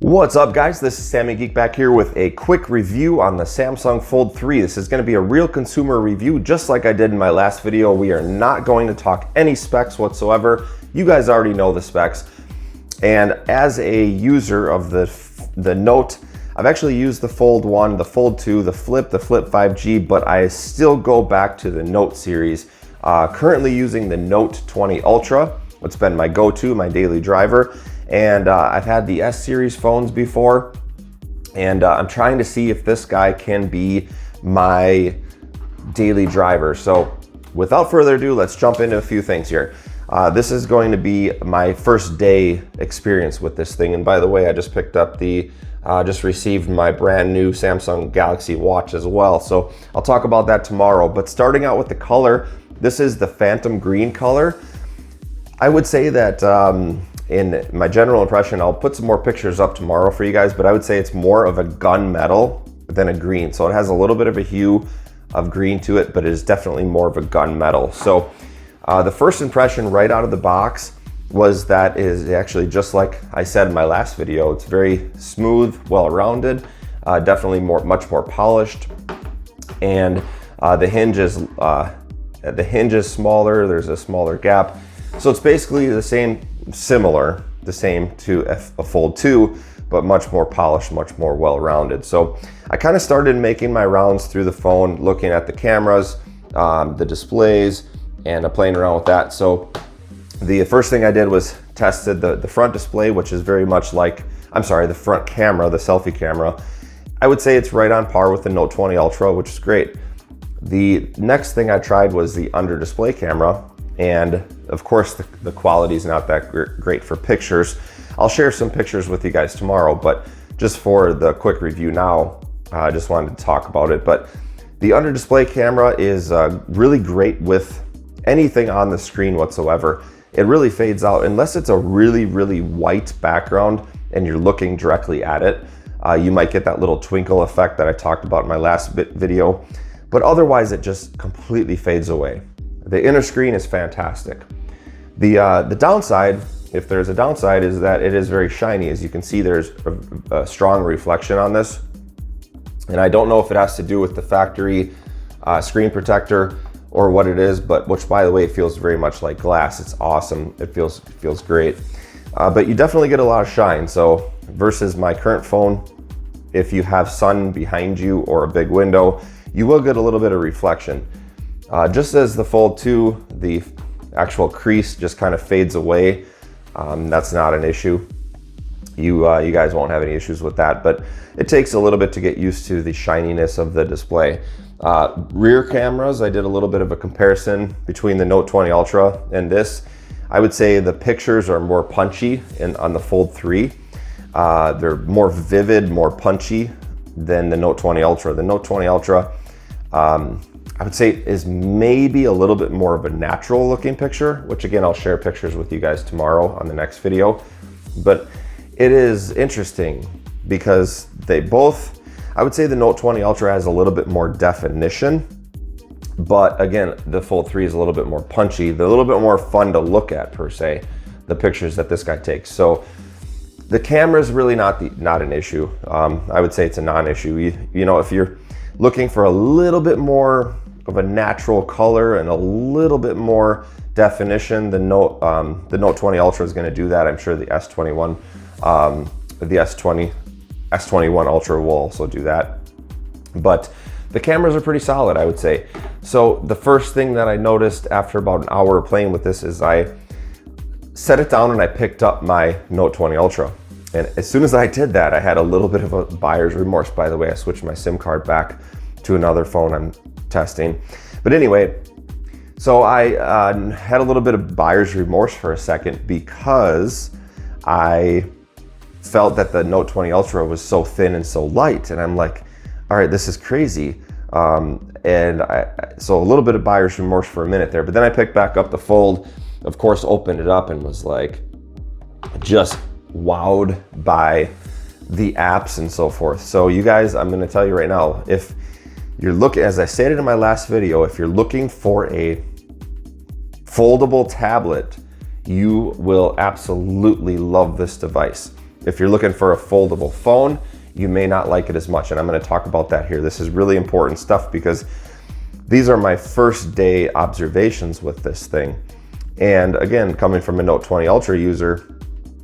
What's up guys, this is Sammy Geek back here with a quick review on the Samsung Fold 3. This is going to be a real consumer review just like I did in my last video. We are not going to talk any specs whatsoever. You guys already know the specs. And as a user of the Note, I've actually used the Fold 1, the Fold 2, the Flip 5G, but I still go back to the Note series. Currently using the Note 20 Ultra. It's been my go-to, my daily driver. And I've had the S series phones before, and I'm trying to see if this guy can be my daily driver. So without further ado, let's jump into a few things here. This is going to be my first day experience with this thing. And by the way, I just picked up just received my brand new Samsung Galaxy Watch as well. So I'll talk about that tomorrow. But starting out with the color, this is the Phantom Green color. I would say that in my general impression, I'll put some more pictures up tomorrow for you guys, but I would say it's more of a gunmetal than a green. So it has a little bit of a hue of green to it, but it is definitely more of a gunmetal. So the first impression right out of the box was that it is actually just like I said in my last video. It's very smooth, well-rounded, definitely much more polished, and the hinge is smaller. There's a smaller gap. So it's basically the same to a Fold 2, but much more polished, much more well-rounded. So I kind of started making my rounds through the phone, looking at the cameras, the displays, and playing around with that. So the first thing I did was tested the front display, which is very much like, the front camera, the selfie camera. I would say it's right on par with the Note 20 Ultra, which is great. The next thing I tried was the under display camera. And of course, the quality is not that great for pictures. I'll share some pictures with you guys tomorrow, but just for the quick review now, I just wanted to talk about it. But the under display camera is really great with anything on the screen whatsoever. It really fades out unless it's a really, really white background and you're looking directly at it. You might get that little twinkle effect that I talked about in my last video, but otherwise it just completely fades away. The inner screen is fantastic. The downside, if there's a downside, is that it is very shiny. As you can see, there's a strong reflection on this. And I don't know if it has to do with the factory screen protector or what it is, but which, by the way, feels very much like glass. It's awesome. It feels great. But you definitely get a lot of shine. So versus my current phone, if you have sun behind you or a big window, you will get a little bit of reflection. Just as the Fold 2, the actual crease just kind of fades away. That's not an issue. You guys won't have any issues with that, but it takes a little bit to get used to the shininess of the display. Rear cameras, I did a little bit of a comparison between the Note 20 Ultra and this. I would say the pictures are more punchy on the Fold 3. They're more vivid, more punchy than the Note 20 Ultra. The Note 20 Ultra, I would say is maybe a little bit more of a natural looking picture, which again, I'll share pictures with you guys tomorrow on the next video. But it is interesting because they both, I would say the Note 20 Ultra has a little bit more definition, but again, the Fold 3 is a little bit more punchy. They're a little bit more fun to look at per se, the pictures that this guy takes. So the camera is really not an issue. I would say it's a non-issue. You know, if you're looking for a little bit more of a natural color and a little bit more definition, the Note 20 Ultra is going to do that. I'm sure the S21 Ultra will also do that. But the cameras are pretty solid, I would say. So the first thing that I noticed after about an hour playing with this is I set it down and I picked up my Note 20 Ultra. And as soon as I did that, I had a little bit of a buyer's remorse. By the way, I switched my SIM card back to another phone I'm testing. But anyway, so I had a little bit of buyer's remorse for a second because I felt that the Note 20 Ultra was so thin and so light. And I'm like, all right, this is crazy. So a little bit of buyer's remorse for a minute there. But then I picked back up the Fold, of course, opened it up and was like, just wowed by the apps and so forth. So you guys, I'm going to tell you right now, if you're looking, as I stated in my last video, if you're looking for a foldable tablet, you will absolutely love this device. if you're looking for a foldable phone, you may not like it as much. And I'm gonna talk about that here. This is really important stuff because these are my first day observations with this thing. And again, coming from a Note 20 Ultra user,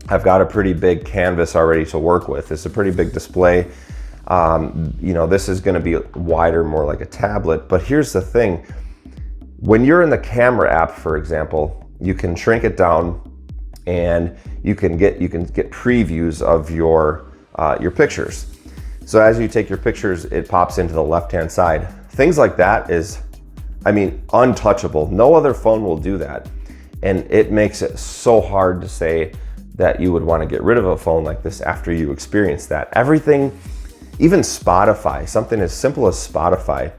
I've got a pretty big canvas already to work with. It's a pretty big display. You know, this is gonna be wider, more like a tablet. But here's the thing. When you're in the camera app, for example, you can shrink it down and you can get previews of your pictures. So as you take your pictures, it pops into the left-hand side. Things like that is, I mean, untouchable. No other phone will do that. And it makes it so hard to say that you would want to get rid of a phone like this after you experience that. Everything, even Spotify, something as simple as Spotify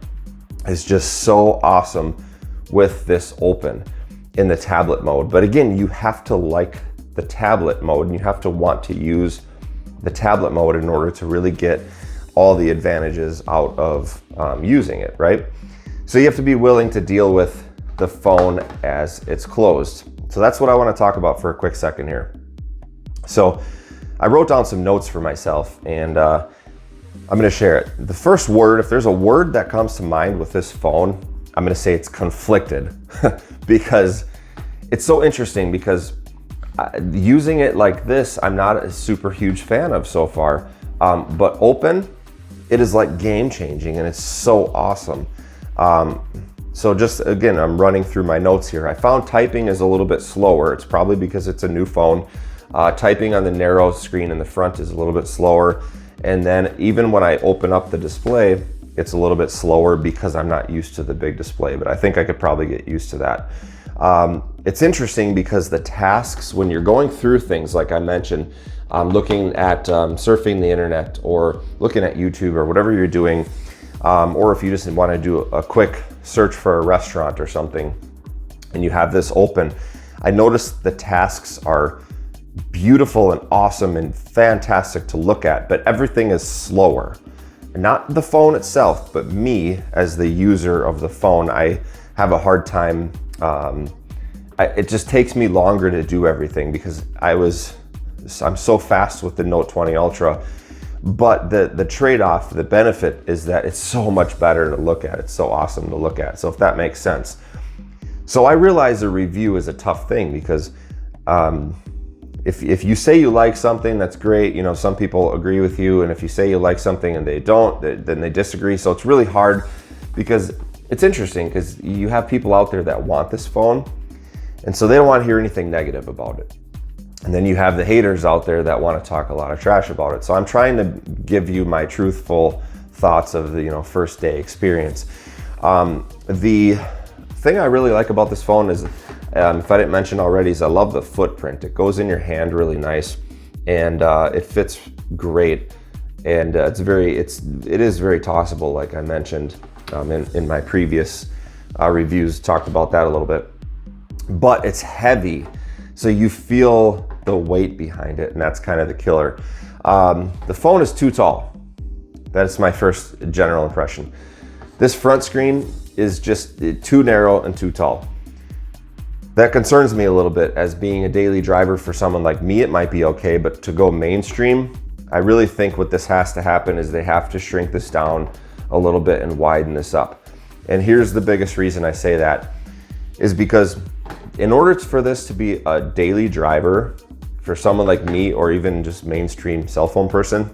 is just so awesome with this open in the tablet mode. But again, you have to like the tablet mode and you have to want to use the tablet mode in order to really get all the advantages out of using it, right? So you have to be willing to deal with the phone as it's closed. So that's what I want to talk about for a quick second here. So I wrote down some notes for myself and I'm going to share it. The first word, if there's a word that comes to mind with this phone, I'm going to say it's conflicted because it's so interesting because using it like this, I'm not a super huge fan of so far, but open, it is like game changing and it's so awesome. So just again, I'm running through my notes here. I found typing is a little bit slower. It's probably because it's a new phone. Typing on the narrow screen in the front is a little bit slower. And then even when I open up the display, it's a little bit slower because I'm not used to the big display, but I think I could probably get used to that. It's interesting because the tasks, when you're going through things, like I mentioned, looking at surfing the internet or looking at YouTube or whatever you're doing, or if you just want to do a quick search for a restaurant or something and you have this open, I noticed the tasks are beautiful and awesome and fantastic to look at, but everything is slower. Not the phone itself, but me as the user of the phone, I have a hard time. It just takes me longer to do everything because I'm so fast with the Note 20 Ultra. But the trade-off, the benefit is that it's so much better to look at. It's so awesome to look at. So if that makes sense. So I realize a review is a tough thing because if you say you like something, that's great. You know, some people agree with you. And if you say you like something and they don't, then they disagree. So it's really hard because it's interesting because you have people out there that want this phone. And so they don't want to hear anything negative about it. And then you have the haters out there that want to talk a lot of trash about it. So I'm trying to give you my truthful thoughts of the first day experience. The thing I really like about this phone is, if I didn't mention already, is I love the footprint. It goes in your hand really nice, and it fits great. And it is very tossable, like I mentioned in my previous reviews. Talked about that a little bit. But it's heavy, so you feel the weight behind it, and that's kind of the killer. The phone is too tall. That's my first general impression. This front screen is just too narrow and too tall. That concerns me a little bit. As being a daily driver for someone like me, it might be okay, but to go mainstream, I really think what this has to happen is they have to shrink this down a little bit and widen this up. And here's the biggest reason I say that is because in order for this to be a daily driver for someone like me or even just mainstream cell phone person,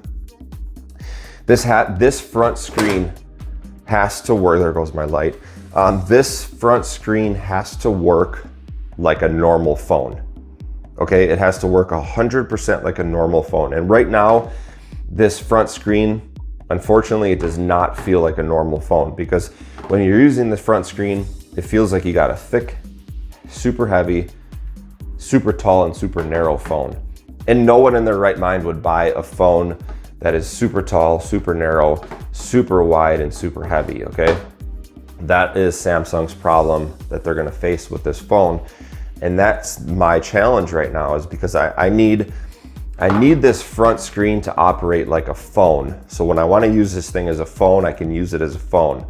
this front screen has to work. There goes my light. This front screen has to work like a normal phone. Okay, it has to work 100% like a normal phone. And right now, this front screen, unfortunately, it does not feel like a normal phone because when you're using the front screen, it feels like you got a thick, super heavy, super tall, and super narrow phone. And no one in their right mind would buy a phone that is super tall, super narrow, super wide, and super heavy, okay? That is Samsung's problem that they're gonna face with this phone. And that's my challenge right now, is because I need this front screen to operate like a phone. So when I wanna use this thing as a phone, I can use it as a phone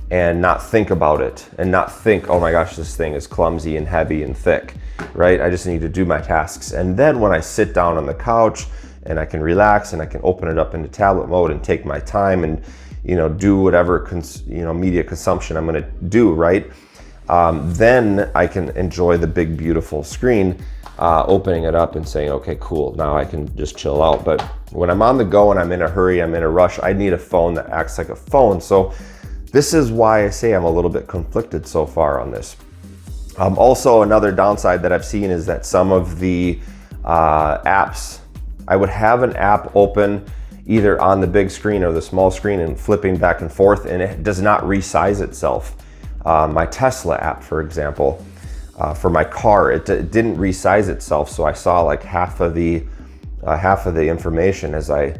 and not think about it and not think, oh my gosh, this thing is clumsy and heavy and thick, right? I just need to do my tasks. And then when I sit down on the couch and I can relax and I can open it up into tablet mode and take my time and, you know, do whatever, media consumption I'm gonna do, right? Then I can enjoy the big, beautiful screen, opening it up and saying, okay, cool, now I can just chill out. But when I'm on the go and I'm in a hurry, I'm in a rush, I need a phone that acts like a phone. So this is why I say I'm a little bit conflicted so far on this. Also, another downside that I've seen is that some of the apps, I would have an app open either on the big screen or the small screen and flipping back and forth, and it does not resize itself. My Tesla app, for example, for my car, it didn't resize itself, so I saw like half of the information as I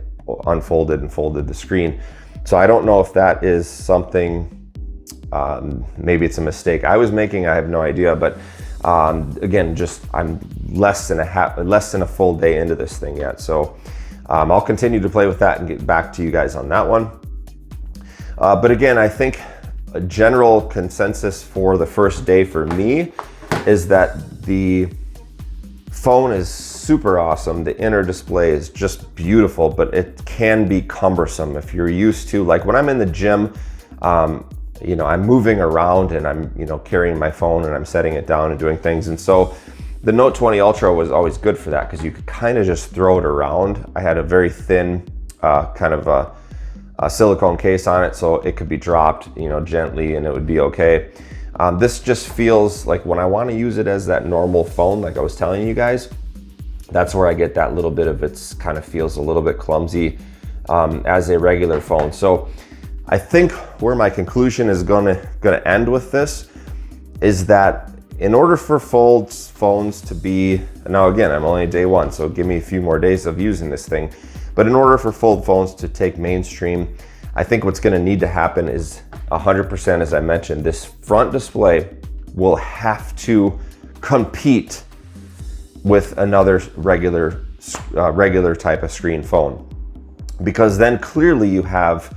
unfolded and folded the screen. So I don't know if that is something, maybe it's a mistake I was making, I have no idea, but again, just I'm less than a full day into this thing yet. So I'll continue to play with that and get back to you guys on that one. But again, I think a general consensus for the first day for me is that the phone is super awesome. The inner display is just beautiful, but it can be cumbersome if you're used to, like when I'm in the gym, you know, I'm moving around and I'm, you know, carrying my phone and I'm setting it down and doing things. And so the Note 20 Ultra was always good for that because you could kind of just throw it around. I had a very thin kind of a silicone case on it, so it could be dropped, you know, gently and it would be okay. This just feels like when I want to use it as that normal phone, like I was telling you guys, that's where I get that little bit of it's kind of feels a little bit clumsy as a regular phone. So I think where my conclusion is gonna end with this is that in order for phones to be, now again, I'm only day one, so give me a few more days of using this thing, but in order for fold phones to take mainstream, I think what's gonna need to happen is 100%, as I mentioned, this front display will have to compete with another regular type of screen phone, because then clearly you have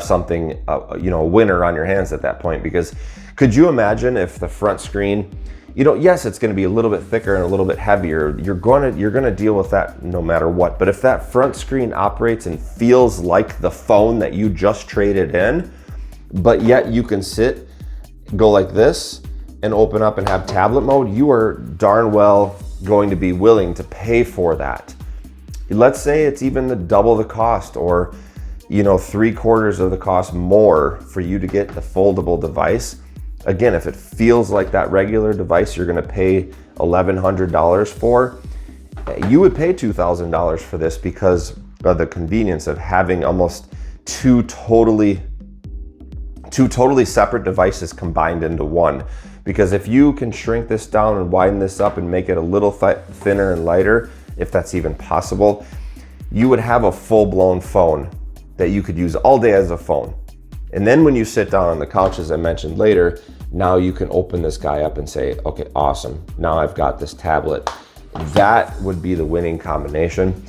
something, you know, a winner on your hands at that point. Because could you imagine if the front screen, you know, yes, it's going to be a little bit thicker and a little bit heavier. You're going to deal with that no matter what. But if that front screen operates and feels like the phone that you just traded in, but yet you can go like this and open up and have tablet mode, you are darn well going to be willing to pay for that. Let's say it's even the double the cost, or, you know, 3/4 of the cost more for you to get the foldable device. Again, if it feels like that regular device you're gonna pay $1,100 for, you would pay $2,000 for this because of the convenience of having almost two totally separate devices combined into one. Because if you can shrink this down and widen this up and make it a little thinner and lighter, if that's even possible, you would have a full-blown phone that you could use all day as a phone. And then when you sit down on the couch, as I mentioned later, now you can open this guy up and say, okay, awesome, now I've got this tablet. That would be the winning combination.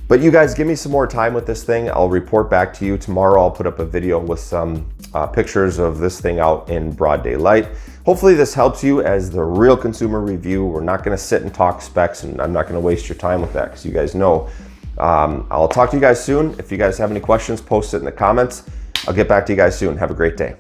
But you guys give me some more time with this thing. I'll report back to you tomorrow. I'll put up a video with some pictures of this thing out in broad daylight. Hopefully this helps you as the real consumer review. We're not gonna sit and talk specs, and I'm not gonna waste your time with that because you guys know. I'll talk to you guys soon. If you guys have any questions, post it in the comments. I'll get back to you guys soon. Have a great day.